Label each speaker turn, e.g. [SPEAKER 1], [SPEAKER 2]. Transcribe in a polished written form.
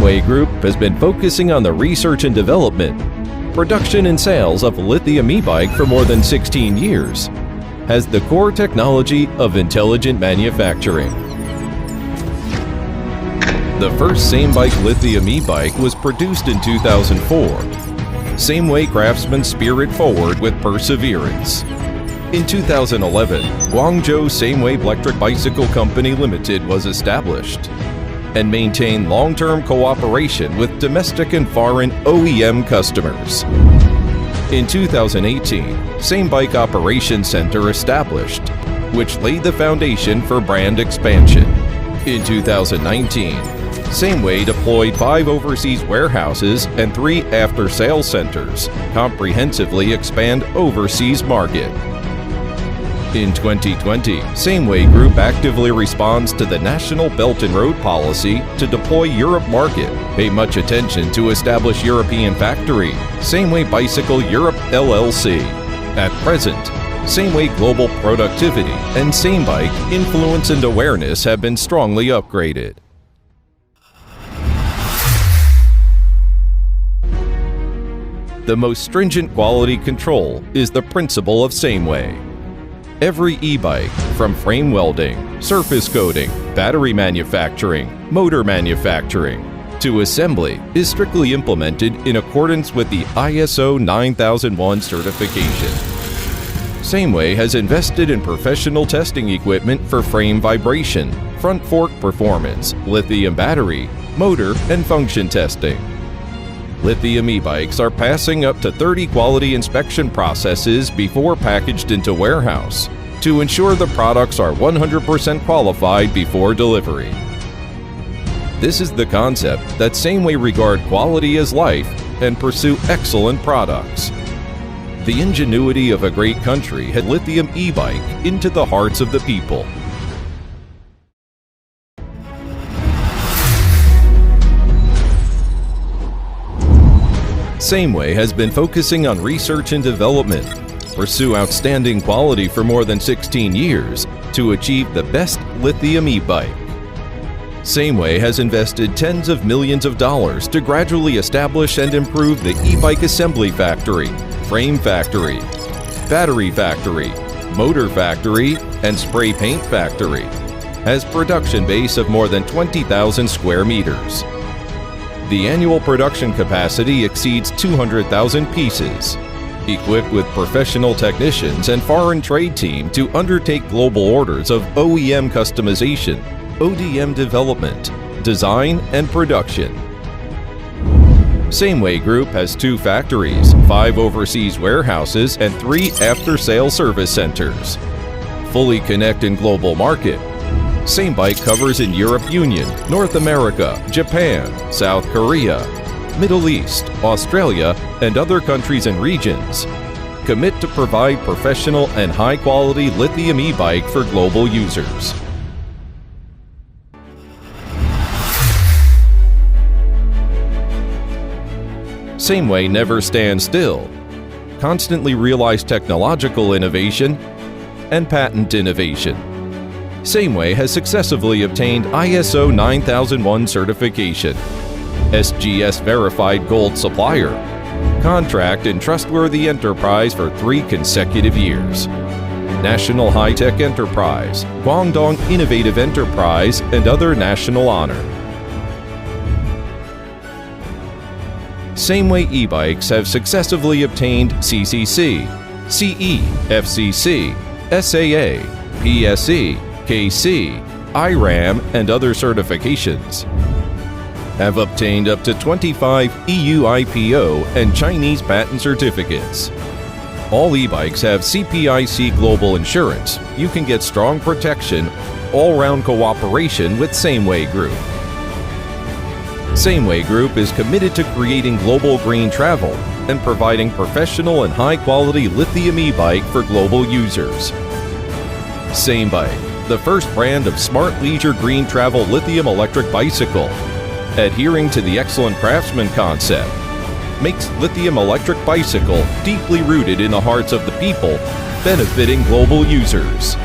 [SPEAKER 1] Sameway Group has been focusing on the research and development, production and sales of lithium e-bike for more than 16 years, has the core technology of intelligent manufacturing. The first SAMEBIKE lithium e-bike was produced in 2004. Sameway craftsman spirit forward with perseverance. In 2011, Guangzhou Sameway Electric Bicycle Company Limited was established and maintained long-term cooperation with domestic and foreign OEM customers. In 2018, SAMEBIKE Operations Center established, which laid the foundation for brand expansion. In 2019, Sameway deployed 5 overseas warehouses and 3 after-sales centers, comprehensively expand overseas market. In 2020, Sameway Group actively responds to the National Belt and Road Policy to deploy Europe market, pay much attention to establish European factory, Sameway Bicycle Europe LLC. At present, Sameway Global Productivity and SAMEBIKE influence and awareness have been strongly upgraded. The most stringent quality control is the principle of Sameway. Every e-bike, from frame welding, surface coating, battery manufacturing, motor manufacturing, to assembly, is strictly implemented in accordance with the ISO 9001 certification. Sameway has invested in professional testing equipment for frame vibration, front fork performance, lithium battery, motor, and function testing. Lithium e-bikes are passing up to 30 quality inspection processes before packaged into warehouse to ensure the products are 100% qualified before delivery. This is the concept that Sameway regard quality as life and pursue excellent products. The ingenuity of a great country had lithium e-bike into the hearts of the people. Sameway has been focusing on research and development, pursue outstanding quality for more than 16 years to achieve the best lithium e-bike. Sameway has invested tens of millions of dollars to gradually establish and improve the e-bike assembly factory, frame factory, battery factory, motor factory, and spray paint factory, has production base of more than 20,000 square meters. The annual production capacity exceeds 200,000 pieces, equipped with professional technicians and foreign trade team to undertake global orders of OEM customization, ODM development, design, and production. Sameway Group has 2 factories, 5 overseas warehouses, and 3 after-sales service centers. Fully connect in global market. SAMEBIKE covers in Europe Union, North America, Japan, South Korea, Middle East, Australia, and other countries and regions. Commit to provide professional and high-quality lithium e-bike for global users. Sameway never stands still. Constantly realize technological innovation and patent innovation. Sameway has successfully obtained ISO 9001 certification, SGS Verified Gold Supplier, Contract and Trustworthy Enterprise for 3 consecutive years, National High-Tech Enterprise, Guangdong Innovative Enterprise, and other national honor. Sameway e-bikes have successively obtained CCC, CE, FCC, SAA, PSE, KC, IRAM, and other certifications. Have obtained up to 25 EU IPO and Chinese patent certificates. All e-bikes have CPIC Global Insurance. You can get strong protection, all-round cooperation with Sameway Group. Sameway Group is committed to creating global green travel and providing professional and high-quality lithium e-bike for global users. SAMEBIKE, the first brand of smart leisure green travel lithium electric bicycle, adhering to the excellent craftsman concept, makes lithium electric bicycle deeply rooted in the hearts of the people, benefiting global users.